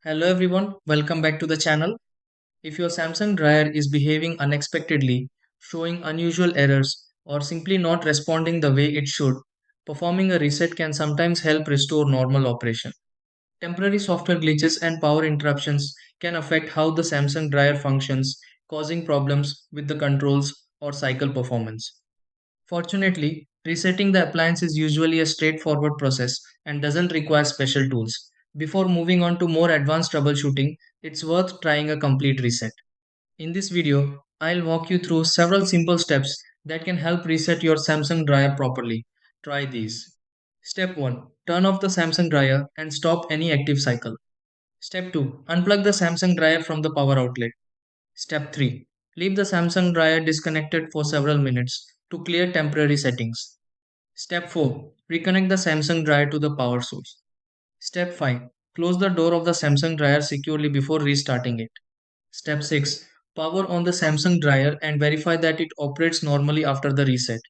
Hello everyone, welcome back to the channel. If your Samsung dryer is behaving unexpectedly, showing unusual errors, or simply not responding the way it should, performing a reset can sometimes help restore normal operation. Temporary software glitches and power interruptions can affect how the Samsung dryer functions, causing problems with the controls or cycle performance. Fortunately, resetting the appliance is usually a straightforward process and doesn't require special tools. Before moving on to more advanced troubleshooting, it's worth trying a complete reset. In this video, I'll walk you through several simple steps that can help reset your Samsung dryer properly. Try these. Step 1. Turn off the Samsung dryer and stop any active cycle. Step 2. Unplug the Samsung dryer from the power outlet. Step 3. Leave the Samsung dryer disconnected for several minutes to clear temporary settings. Step 4. Reconnect the Samsung dryer to the power source. Step 5. Close the door of the Samsung dryer securely before restarting it. Step 6. Power on the Samsung dryer and verify that it operates normally after the reset.